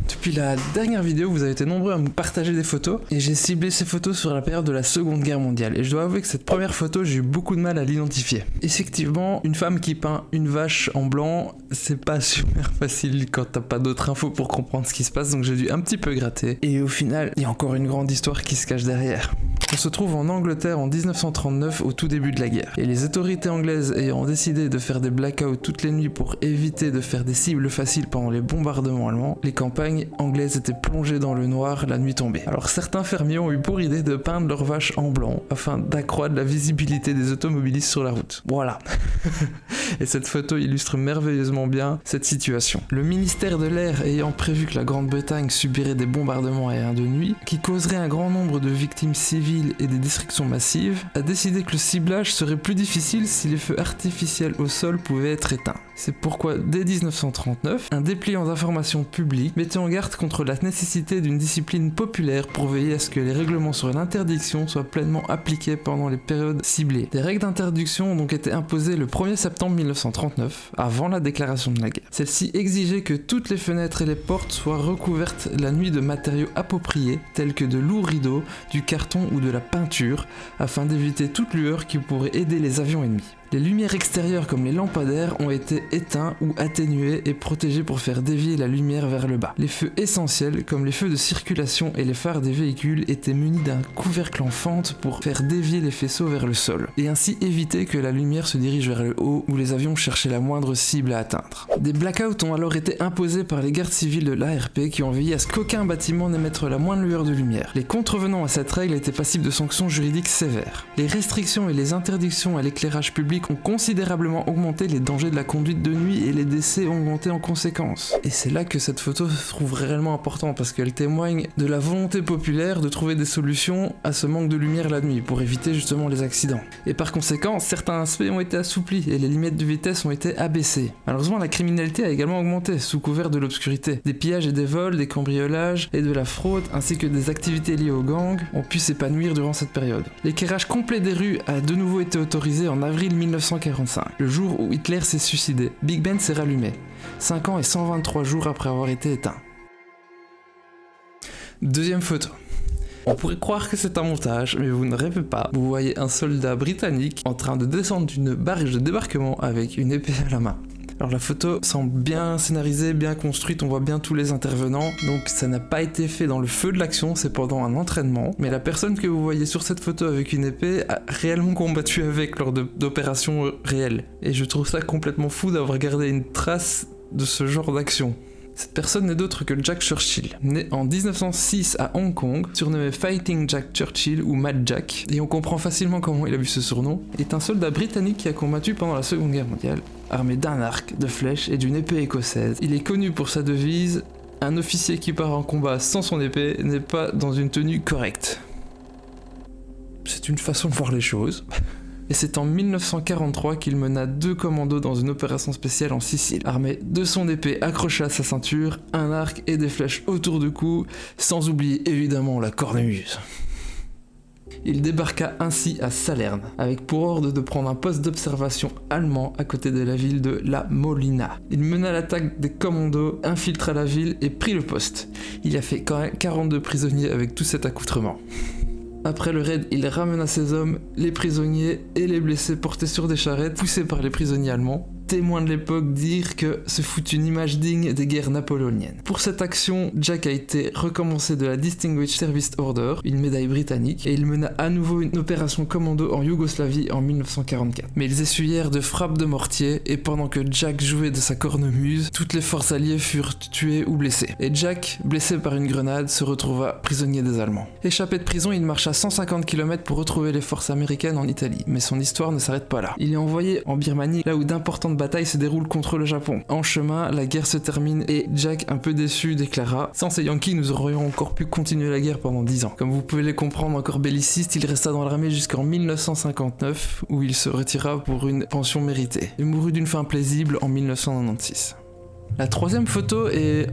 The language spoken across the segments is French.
Depuis la dernière vidéo, vous avez été nombreux à me partager des photos et j'ai ciblé ces photos sur la période de la Seconde Guerre mondiale et je dois avouer que cette première photo, j'ai eu beaucoup de mal à l'identifier. Effectivement, une femme qui peint une vache en blanc, c'est pas super facile quand t'as pas d'autres infos pour comprendre ce qui se passe, donc j'ai dû un petit peu gratter et au final, il y a encore une grande histoire qui se cache derrière. On se trouve en Angleterre en 1939 au tout début de la guerre et les autorités anglaises ayant décidé de faire des blackouts toutes les nuits pour éviter de faire des cibles faciles pendant les bombardements allemands, les campagnes anglaises étaient plongées dans le noir la nuit tombée. Alors certains fermiers ont eu pour idée de peindre leurs vaches en blanc afin d'accroître la visibilité des automobilistes sur la route. Voilà. Et cette photo illustre merveilleusement bien cette situation. Le ministère de l'Air ayant prévu que la Grande-Bretagne subirait des bombardements aériens de nuit, qui causeraient un grand nombre de victimes civiles et des destructions massives, a décidé que le ciblage serait plus difficile si les feux artificiels au sol pouvaient être éteints. C'est pourquoi, dès 1939, un dépliant d'information publique mettait en garde contre la nécessité d'une discipline populaire pour veiller à ce que les règlements sur l'interdiction soient pleinement appliqués pendant les périodes ciblées. Des règles d'interdiction ont donc été imposées le 1er septembre 1939, avant la déclaration de la guerre. Celle-ci exigeait que toutes les fenêtres et les portes soient recouvertes la nuit de matériaux appropriés, tels que de lourds rideaux, du carton ou de la peinture, afin d'éviter toute lueur qui pourrait aider les avions ennemis. Les lumières extérieures comme les lampadaires ont été éteints ou atténués et protégés pour faire dévier la lumière vers le bas. Les feux essentiels comme les feux de circulation et les phares des véhicules étaient munis d'un couvercle en fente pour faire dévier les faisceaux vers le sol et ainsi éviter que la lumière se dirige vers le haut où les avions cherchaient la moindre cible à atteindre. Des blackouts ont alors été imposés par les gardes civils de l'ARP qui ont veillé à ce qu'aucun bâtiment n'émette la moindre lueur de lumière. Les contrevenants à cette règle étaient passibles de sanctions juridiques sévères. Les restrictions et les interdictions à l'éclairage public ont considérablement augmenté les dangers de la conduite de nuit et les décès ont augmenté en conséquence. Et c'est là que cette photo se trouve réellement importante parce qu'elle témoigne de la volonté populaire de trouver des solutions à ce manque de lumière la nuit pour éviter justement les accidents. Et par conséquent, certains aspects ont été assouplis et les limites de vitesse ont été abaissées. Malheureusement, la criminalité a également augmenté sous couvert de l'obscurité. Des pillages et des vols, des cambriolages et de la fraude ainsi que des activités liées aux gangs ont pu s'épanouir durant cette période. L'éclairage complet des rues a de nouveau été autorisé en avril 1945, le jour où Hitler s'est suicidé. Big Ben s'est rallumé, 5 ans et 123 jours après avoir été éteint. Deuxième photo. On pourrait croire que c'est un montage, mais vous ne rêvez pas. Vous voyez un soldat britannique en train de descendre d'une barrage de débarquement avec une épée à la main. Alors la photo semble bien scénarisée, bien construite, on voit bien tous les intervenants, donc ça n'a pas été fait dans le feu de l'action, c'est pendant un entraînement, mais la personne que vous voyez sur cette photo avec une épée a réellement combattu avec lors d'opérations réelles. Et je trouve ça complètement fou d'avoir gardé une trace de ce genre d'action. Cette personne n'est d'autre que Jack Churchill, né en 1906 à Hong Kong, surnommé Fighting Jack Churchill ou Mad Jack, et on comprend facilement comment il a eu ce surnom, est un soldat britannique qui a combattu pendant la Seconde Guerre mondiale, armé d'un arc, de flèches et d'une épée écossaise. Il est connu pour sa devise « Un officier qui part en combat sans son épée n'est pas dans une tenue correcte ». C'est une façon de voir les choses. Et c'est en 1943 qu'il mena 2 commandos dans une opération spéciale en Sicile, armé de son épée accrochée à sa ceinture, un arc et des flèches autour du cou, sans oublier évidemment la cornemuse. Il débarqua ainsi à Salerne, avec pour ordre de prendre un poste d'observation allemand à côté de la ville de La Molina. Il mena l'attaque des commandos, infiltra la ville et prit le poste. Il a fait quand même 42 prisonniers avec tout cet accoutrement. Après le raid, il ramena ses hommes, les prisonniers et les blessés portés sur des charrettes poussés par les prisonniers allemands. Témoins de l'époque dirent que ce fut une image digne des guerres napoléoniennes. Pour cette action, Jack a été récompensé de la Distinguished Service Order, une médaille britannique, et il mena à nouveau une opération commando en Yougoslavie en 1944. Mais ils essuyèrent de frappes de mortier, et pendant que Jack jouait de sa cornemuse, toutes les forces alliées furent tuées ou blessées. Et Jack, blessé par une grenade, se retrouva prisonnier des Allemands. Échappé de prison, il marcha 150 km pour retrouver les forces américaines en Italie, mais son histoire ne s'arrête pas là. Il est envoyé en Birmanie, là où d'importantes bataille se déroule contre le Japon. En chemin, la guerre se termine et Jack, un peu déçu, déclara « Sans ces Yankees, nous aurions encore pu continuer la guerre pendant 10 ans. » Comme vous pouvez le comprendre, encore belliciste, il resta dans l'armée jusqu'en 1959 où il se retira pour une pension méritée. Il mourut d'une fin paisible en 1996. La troisième photo est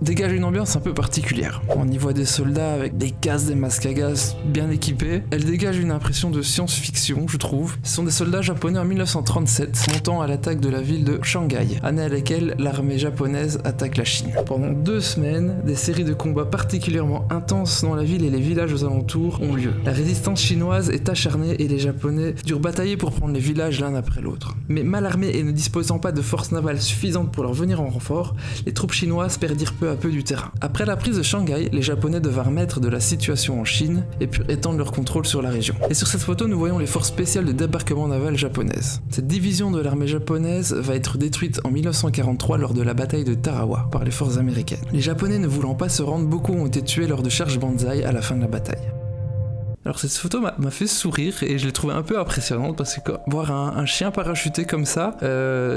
dégage une ambiance un peu particulière. On y voit des soldats avec des casques, des masques à gaz bien équipés. Elle dégage une impression de science-fiction, je trouve. Ce sont des soldats japonais en 1937, montant à l'attaque de la ville de Shanghai, année à laquelle l'armée japonaise attaque la Chine. Pendant 2 semaines, des séries de combats particulièrement intenses dans la ville et les villages aux alentours ont lieu. La résistance chinoise est acharnée et les Japonais durent batailler pour prendre les villages l'un après l'autre. Mais mal armés et ne disposant pas de forces navales suffisantes pour leur venir en renfort, les troupes chinoises perdirent peu à peu du terrain. Après la prise de Shanghai, les Japonais devinrent maîtres de la situation en Chine et purent étendre leur contrôle sur la région. Et sur cette photo, nous voyons les forces spéciales de débarquement naval japonaises. Cette division de l'armée japonaise va être détruite en 1943 lors de la bataille de Tarawa par les forces américaines. Les Japonais ne voulant pas se rendre, beaucoup ont été tués lors de charges banzai à la fin de la bataille. Alors cette photo m'a fait sourire et je l'ai trouvée un peu impressionnante parce que voir un chien parachuté comme ça,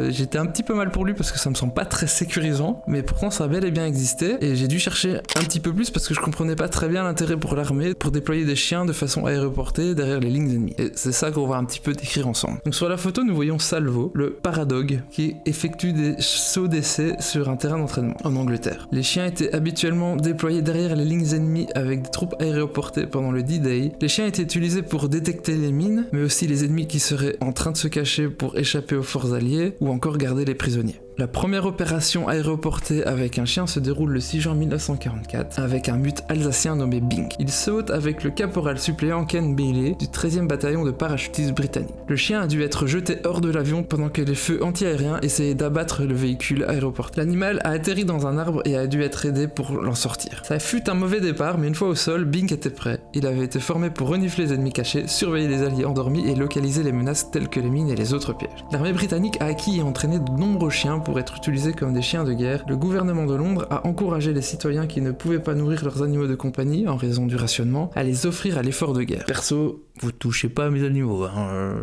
j'étais un petit peu mal pour lui parce que ça me semble pas très sécurisant, mais pourtant ça a bel et bien existé et j'ai dû chercher un petit peu plus parce que je comprenais pas très bien l'intérêt pour l'armée pour déployer des chiens de façon aéroportée derrière les lignes ennemies. Et c'est ça qu'on va un petit peu décrire ensemble. Donc sur la photo nous voyons Salvo, le paradog, qui effectue des sauts d'essai sur un terrain d'entraînement en Angleterre. Les chiens étaient habituellement déployés derrière les lignes ennemies avec des troupes aéroportées pendant le D-Day. Les chiens étaient utilisés pour détecter les mines, mais aussi les ennemis qui seraient en train de se cacher pour échapper aux forces alliées ou encore garder les prisonniers. La première opération aéroportée avec un chien se déroule le 6 juin 1944 avec un mute alsacien nommé Bing. Il saute avec le caporal suppléant Ken Bailey du 13e bataillon de parachutistes britanniques. Le chien a dû être jeté hors de l'avion pendant que les feux anti-aériens essayaient d'abattre le véhicule aéroporté. L'animal a atterri dans un arbre et a dû être aidé pour l'en sortir. Ça fut un mauvais départ, mais une fois au sol, Bing était prêt. Il avait été formé pour renifler les ennemis cachés, surveiller les alliés endormis et localiser les menaces telles que les mines et les autres pièges. L'armée britannique a acquis et entraîné de nombreux chiens pour être utilisés comme des chiens de guerre. Le gouvernement de Londres a encouragé les citoyens qui ne pouvaient pas nourrir leurs animaux de compagnie en raison du rationnement à les offrir à l'effort de guerre. Perso, vous touchez pas à mes animaux,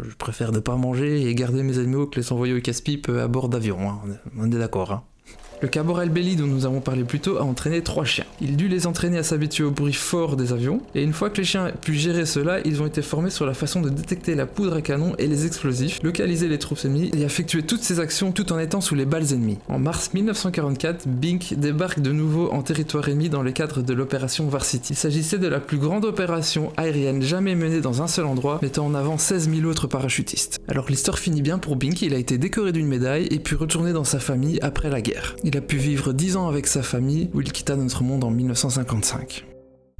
je préfère ne pas manger et garder mes animaux que les envoyer au casse-pipe à bord d'avion, on est d'accord. Le caporal Bailey dont nous avons parlé plus tôt a entraîné 3 chiens. Il dut les entraîner à s'habituer au bruit fort des avions, et une fois que les chiens pu gérer cela, ils ont été formés sur la façon de détecter la poudre à canon et les explosifs, localiser les troupes ennemies et effectuer toutes ces actions tout en étant sous les balles ennemies. En mars 1944, Bing débarque de nouveau en territoire ennemi dans le cadre de l'opération Varsity. Il s'agissait de la plus grande opération aérienne jamais menée dans un seul endroit, mettant en avant 16 000 autres parachutistes. Alors l'histoire finit bien pour Bing, il a été décoré d'une médaille et pu retourner dans sa famille après la guerre. Il a pu vivre 10 ans avec sa famille, où il quitta notre monde en 1955.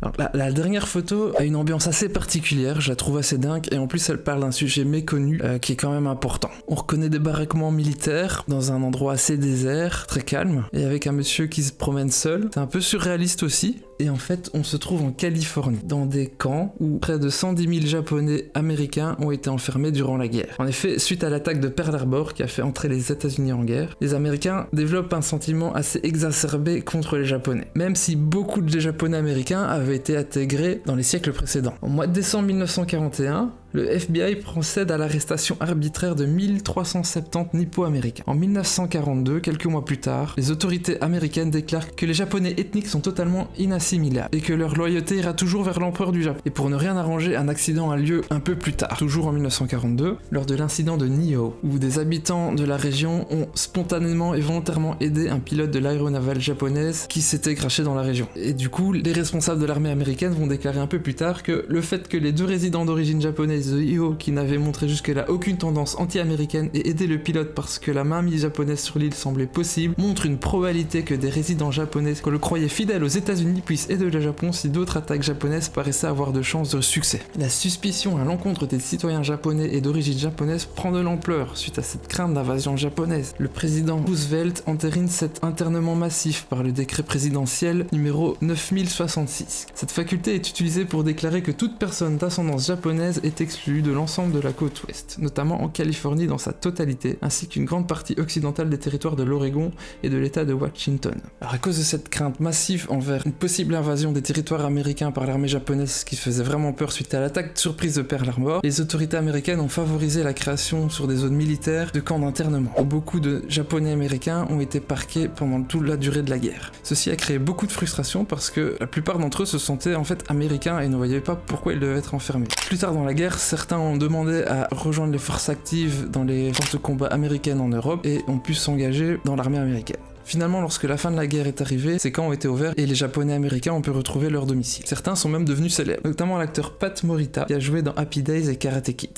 Alors, la dernière photo a une ambiance assez particulière, je la trouve assez dingue, et en plus elle parle d'un sujet méconnu qui est quand même important. On reconnaît des baraquements militaires dans un endroit assez désert, très calme, et avec un monsieur qui se promène seul. C'est un peu surréaliste aussi. Et en fait, on se trouve en Californie, dans des camps où près de 110 000 Japonais américains ont été enfermés durant la guerre. En effet, suite à l'attaque de Pearl Harbor qui a fait entrer les États-Unis en guerre, les Américains développent un sentiment assez exacerbé contre les Japonais, même si beaucoup de Japonais américains avaient été intégrés dans les siècles précédents. Au mois de décembre 1941, le FBI procède à l'arrestation arbitraire de 1370 Nippo-américains. En 1942, quelques mois plus tard, les autorités américaines déclarent que les Japonais ethniques sont totalement inassimilables et que leur loyauté ira toujours vers l'empereur du Japon. Et pour ne rien arranger, un accident a lieu un peu plus tard, toujours en 1942, lors de l'incident de Niho, où des habitants de la région ont spontanément et volontairement aidé un pilote de l'aéronavale japonaise qui s'était craché dans la région. Et du coup, les responsables de l'armée américaine vont déclarer un peu plus tard que le fait que les 2 résidents d'origine japonaise de Niho, qui n'avaient montré jusque-là aucune tendance anti-américaine, et aidé le pilote parce que la mainmise japonaise sur l'île semblait possible, montre une probabilité que des résidents japonais qu'on le croyait fidèles aux États-Unis puissent aider le Japon si d'autres attaques japonaises paraissaient avoir de chances de succès. La suspicion à l'encontre des citoyens japonais et d'origine japonaise prend de l'ampleur suite à cette crainte d'invasion japonaise. Le président Roosevelt entérine cet internement massif par le décret présidentiel numéro 9066. Cette faculté est utilisée pour déclarer que toute personne d'ascendance japonaise est exclue de l'ensemble de la côte ouest, notamment en Californie dans sa totalité, ainsi qu'une grande partie occidentale des territoires de l'Oregon et de l'état de Washington. Alors à cause de cette crainte massive envers une possible invasion des territoires américains par l'armée japonaise qui faisait vraiment peur suite à l'attaque surprise de Pearl Harbor, les autorités américaines ont favorisé la création sur des zones militaires de camps d'internement, où beaucoup de Japonais américains ont été parqués pendant toute la durée de la guerre. Ceci a créé beaucoup de frustration parce que la plupart d'entre eux se sentaient en fait américains et ne voyaient pas pourquoi ils devaient être enfermés. Plus tard dans la guerre, certains ont demandé à rejoindre les forces actives dans les forces de combat américaines en Europe et ont pu s'engager dans l'armée américaine. Finalement, lorsque la fin de la guerre est arrivée, ces camps ont été ouverts et les Japonais américains ont pu retrouver leur domicile. Certains sont même devenus célèbres, notamment l'acteur Pat Morita qui a joué dans Happy Days et Karate Kid.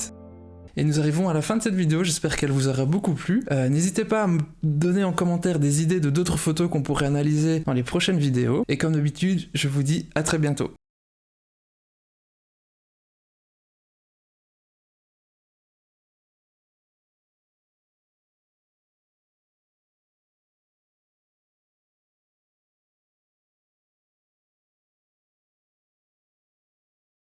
Et nous arrivons à la fin de cette vidéo, j'espère qu'elle vous aura beaucoup plu. N'hésitez pas à me donner en commentaire des idées de d'autres photos qu'on pourrait analyser dans les prochaines vidéos. Et comme d'habitude, je vous dis à très bientôt.